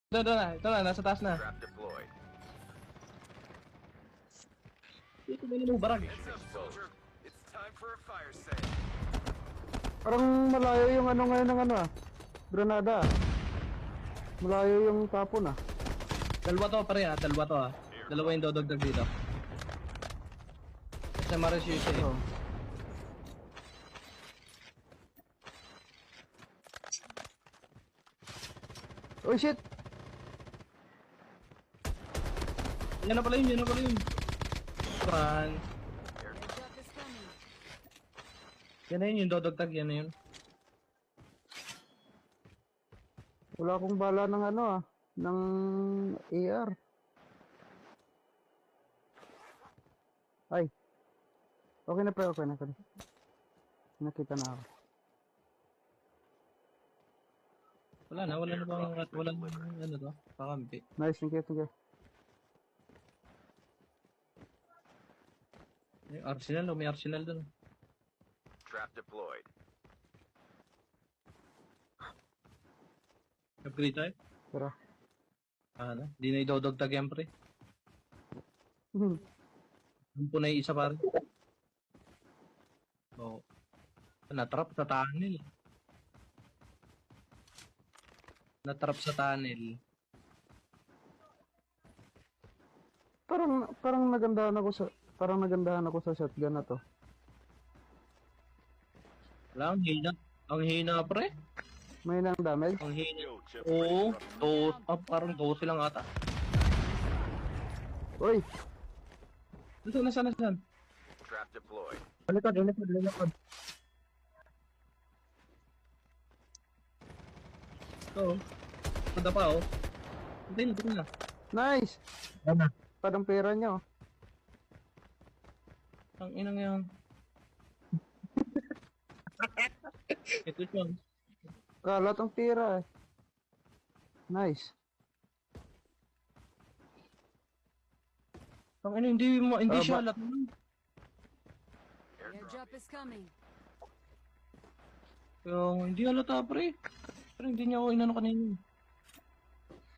Ito na, ito na, nasa taas na. Trap deployed. Ito na yung barag. Heads up, soldier. It's time for a fire sale. Parang malayo yung ano ngayon ng ano ah. Granada. Malayo yung tapon ah. Dalawa to pare dalawa to Dalawa yung dodogdag dito. Sa Maris USA. Oh. Oh shit! Yan na pala yun, yan na pala yun. Run. Airdrop is coming. Yan na yun, yung dodogtag, yan na yun. Wala akong bala ng ano ah. Ng AR. Ay. Okay na pre, okay na. Nakita na ako. Wala na bang, wala na, ano to, pakampi. Nice, thank you. May arsenal, may arsenal dun. Trap deployed. Upgrade tayo? Tara. Ano, di na idodogtag yan pre. Hmm. Ang punay isa pare. Oo. Natrap sa tunnel. Natrap sa tunnel. Parang nagandahan ako sa shotgun na to. Wala, ang hina pre. May nang damage. Ang hina. Yo, chip. Oo, parang 12 lang ata. Uy! Nasaan? Trap deployed. Likod. Oo. Punta pa oh. Ito na. Nice! Ano? Padang pera nyo. Ang inang yan. Ito siya. Kalat ang pera eh. Nice. Ang ina, hindi siya alat. Airdrop is coming. Hindi halata pre. Pero hindi niya ako inano kanina.